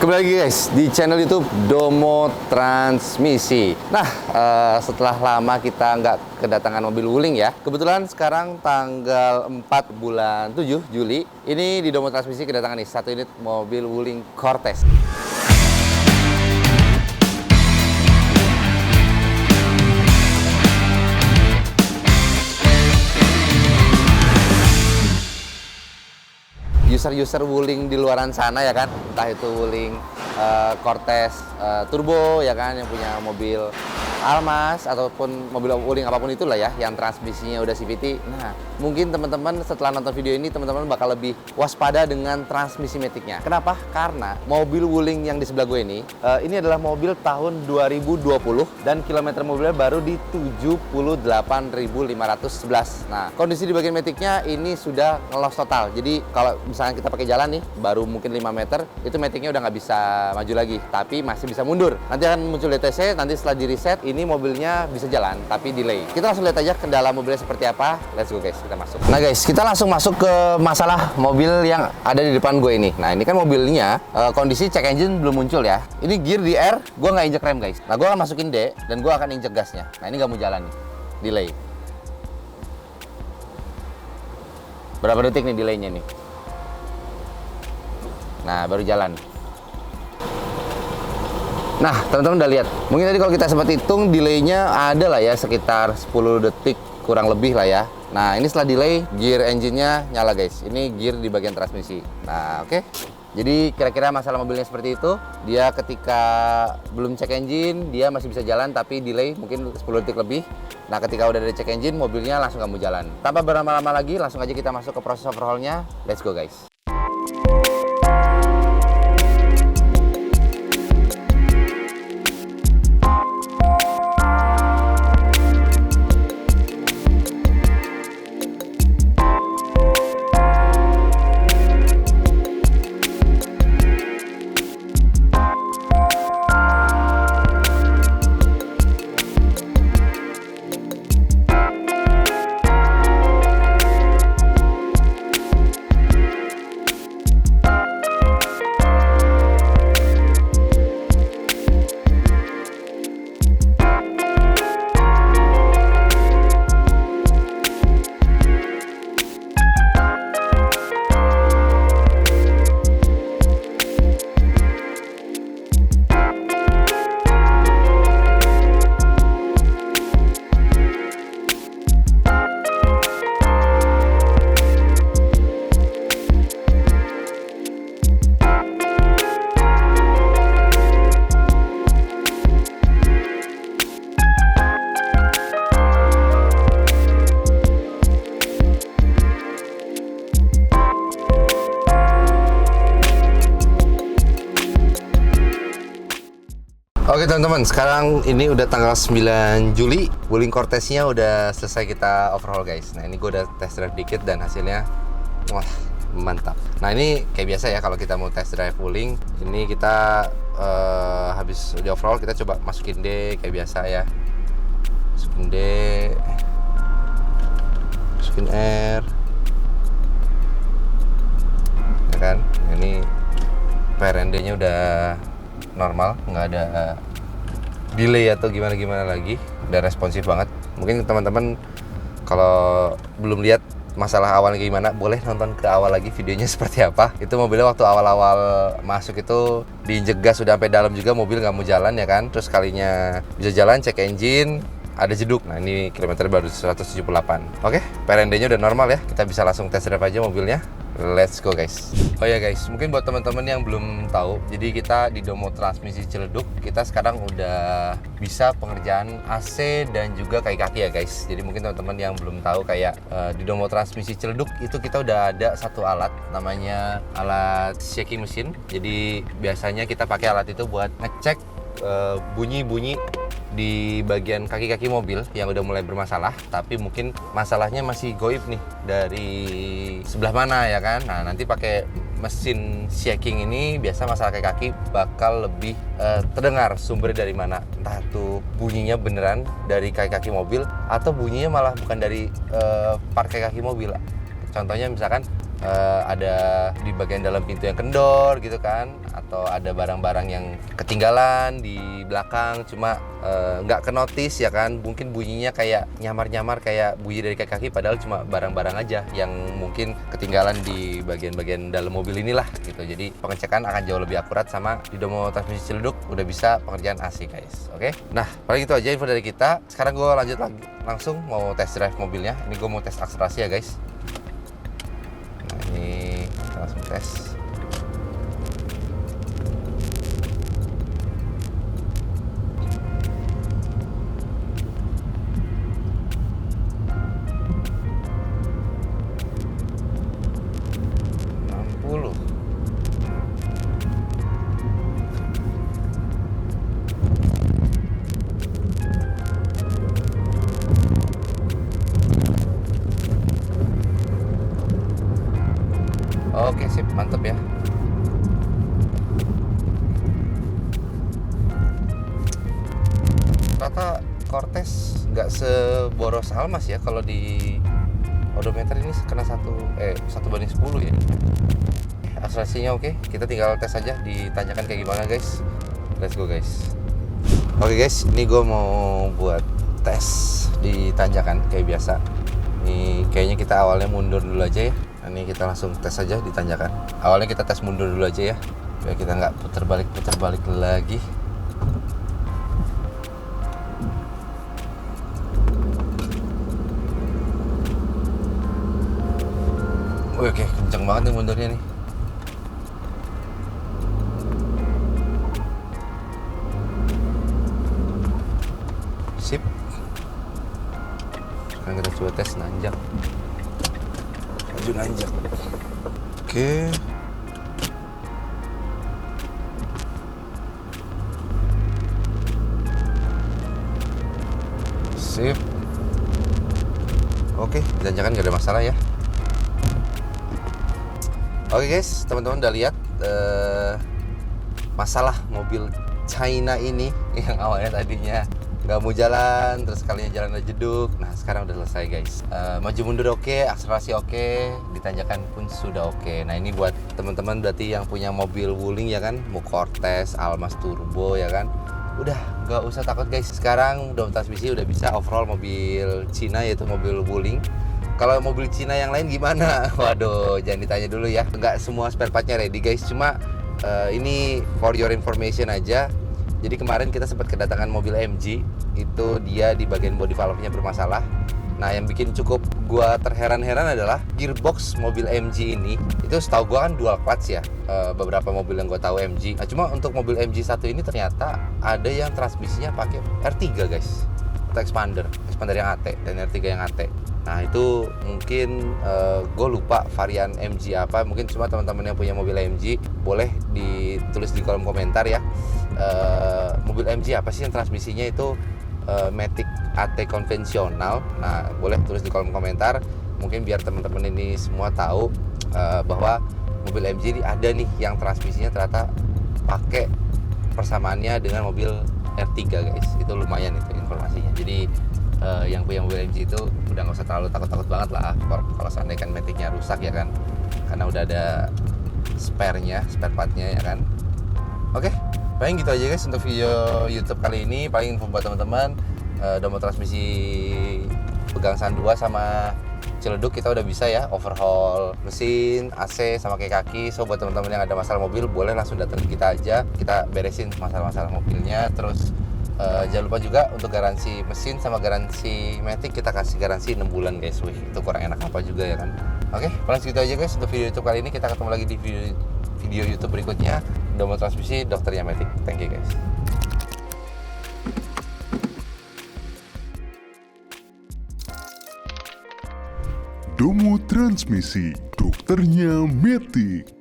Kembali lagi guys di channel YouTube Domo Transmisi. Nah, setelah lama kita nggak kedatangan mobil wuling ya. Kebetulan sekarang tanggal 4 bulan 7 Juli. Ini di Domo Transmisi kedatangan nih satu unit mobil wuling Cortez. User wuling di luaran sana ya kan, entah itu wuling Cortez turbo ya kan, yang punya mobil Almas ataupun mobil wuling apapun itulah ya, yang transmisinya udah CVT. Nah, mungkin teman-teman setelah nonton video ini teman-teman bakal lebih waspada dengan transmisi maticnya. Kenapa? Karena mobil wuling yang di sebelah gue ini adalah mobil tahun 2020 dan kilometer mobilnya baru di 78.511. Nah, kondisi di bagian maticnya ini sudah ngelos total. Jadi kalau misalnya kita pakai jalan nih, baru mungkin 5 meter, itu maticnya udah nggak bisa maju lagi, tapi masih bisa mundur. Nanti akan muncul DTC, nanti setelah di reset, ini mobilnya bisa jalan, tapi delay. Kita langsung lihat aja kendala mobilnya seperti apa. Let's go guys, kita masuk. Nah guys, kita langsung masuk ke masalah mobil yang ada di depan gue ini. Nah ini kan mobilnya, kondisi check engine belum muncul ya. Ini gear di R, gue nggak injek rem guys. Nah gue akan masukin D, dan gue akan injek gasnya. Nah ini nggak mau jalan nih, delay. Berapa detik nih delaynya nih? Nah, baru jalan. Nah, teman-teman udah lihat. Mungkin tadi kalau kita sempat hitung, delaynya ada lah ya, sekitar 10 detik kurang lebih lah ya. Nah, ini setelah delay, gear engine-nya nyala guys. Ini gear di bagian transmisi. Nah, oke. Jadi kira-kira masalah mobilnya seperti itu. Dia ketika belum cek engine, dia masih bisa jalan, tapi delay mungkin 10 detik lebih. Nah, ketika udah ada cek engine, mobilnya langsung nggak mau jalan. Tanpa berlama-lama lagi, langsung aja kita masuk ke proses overhaul-nya. Let's go guys. Oke teman-teman, sekarang ini udah tanggal 9 Juli. Wuling Cortez-nya udah selesai kita overhaul guys. Nah ini gue udah test drive dikit dan hasilnya wah mantap. Nah ini kayak biasa ya, kalau kita mau test drive wuling, ini kita habis di overhaul kita coba masukin D kayak biasa ya. Masukin D, masukin R, ya kan. Ini PRND-nya udah normal, nggak ada delay atau gimana lagi, udah responsif banget. Mungkin teman-teman kalau belum lihat masalah awalnya gimana, boleh nonton ke awal lagi videonya seperti apa. Itu mobilnya waktu awal-awal masuk itu diinjek gas sudah sampai dalam juga, mobil nggak mau jalan ya kan. Terus kalinya bisa jalan, cek engine, ada jeduk. Nah ini kilometer baru 178. Oke, PRND-nya udah normal ya, kita bisa langsung test drive aja mobilnya. Let's go guys. Oh ya guys, mungkin buat teman-teman yang belum tahu, jadi kita di Domo Transmisi Ciledug, kita sekarang udah bisa pengerjaan AC dan juga kaki-kaki ya guys. Jadi mungkin teman-teman yang belum tahu, kayak di Domo Transmisi Ciledug itu kita udah ada satu alat, namanya alat shaking mesin. Jadi biasanya kita pakai alat itu buat ngecek bunyi-bunyi di bagian kaki-kaki mobil yang udah mulai bermasalah, tapi mungkin masalahnya masih goib nih dari sebelah mana ya kan. Nah nanti pakai mesin shaking ini biasa masalah kaki-kaki bakal lebih terdengar sumbernya dari mana, entah itu bunyinya beneran dari kaki-kaki mobil atau bunyinya malah bukan dari part kaki-kaki mobil. Contohnya misalkan ada di bagian dalam pintu yang kendor gitu kan, atau ada barang-barang yang ketinggalan di belakang cuma nggak kenotis ya kan, mungkin bunyinya kayak nyamar-nyamar kayak bunyi dari kaki padahal cuma barang-barang aja yang mungkin ketinggalan di bagian-bagian dalam mobil inilah gitu. Jadi pengecekan akan jauh lebih akurat, sama di Domo Transmisi Ciledug udah bisa pengerjaan AC guys. Oke, nah paling itu aja info dari kita. Sekarang gue lanjut lagi langsung mau test drive mobilnya. Ini gue mau tes akselerasi ya guys. Nah ini kita langsung tes. Oke sip, mantep ya. Rata Cortez nggak seboros Almas ya, kalau di odometer ini kena 1/10 ya. Akselerasinya oke, kita tinggal tes aja, ditanyakan kayak gimana guys. Let's go guys. Oke guys, ini gue mau buat tes di tanjakan kayak biasa. Ini kayaknya kita awalnya mundur dulu aja ya. Ini kita langsung tes aja di tanjakan. Awalnya kita tes mundur dulu aja ya, biar kita nggak putar balik lagi. Oke, kenceng banget nih mundurnya nih. Sip. Sekarang kita coba tes nanjak. Maju nanjak. Oke. Sip. Oke, tanjakan nggak ada masalah ya. Oke guys, teman-teman udah lihat masalah mobil China ini yang awalnya tadinya nggak mau jalan, terus kalinya jalan aja jeduk. Nah sekarang udah selesai guys. Maju mundur oke, akselerasi oke, ditanjakan pun sudah oke. Nah ini buat teman-teman berarti yang punya mobil Wuling ya kan, mau Cortez, Almas Turbo ya kan, udah nggak usah takut guys. Sekarang Domo Transmisi udah bisa overhaul mobil Cina, yaitu mobil Wuling. Kalau mobil Cina yang lain gimana? Waduh, jangan ditanya dulu ya. Nggak semua spare partnya ready guys. Cuma ini for your information aja. Jadi kemarin kita sempat kedatangan mobil MG. Itu dia di bagian body valve-nya bermasalah. Nah yang bikin cukup gua terheran-heran adalah gearbox mobil MG ini. Itu setahu gua kan dual clutch ya, beberapa mobil yang gua tahu MG. Nah cuma untuk mobil MG satu ini ternyata ada yang transmisinya pakai R3 guys, atau expander yang AT dan R3 yang AT. Nah itu mungkin gue lupa varian MG apa, mungkin cuma teman-teman yang punya mobil MG boleh ditulis di kolom komentar ya. Mobil MG apa sih yang transmisinya itu Matic AT konvensional. Nah boleh tulis di kolom komentar, mungkin biar teman-teman ini semua tahu bahwa mobil MG ini ada nih yang transmisinya ternyata pakai persamaannya dengan mobil R3 guys. Itu lumayan itu informasinya. Jadi yang punya mobil MG itu udah nggak usah terlalu takut-takut banget lah kalau seandainya kan Matic-nya rusak ya kan, karena udah ada spare partnya ya kan. Oke, paling gitu aja guys untuk video YouTube kali ini. Paling info buat teman-teman, Domo Transmisi Pegangsaan 2 sama Ciledug kita udah bisa ya overhaul mesin, AC sama kayak kaki. So buat teman-teman yang ada masalah mobil boleh langsung datang ke kita aja, kita beresin masalah-masalah mobilnya. Terus jangan lupa juga untuk garansi mesin sama garansi Matic kita kasih garansi 6 bulan guys. Wih, itu kurang enak apa juga ya kan. Oke, paling segitu aja guys untuk video YouTube kali ini. Kita ketemu lagi di video YouTube berikutnya. Domo Transmisi, dokternya Matic. Thank you guys. Domo Transmisi, dokternya Matic.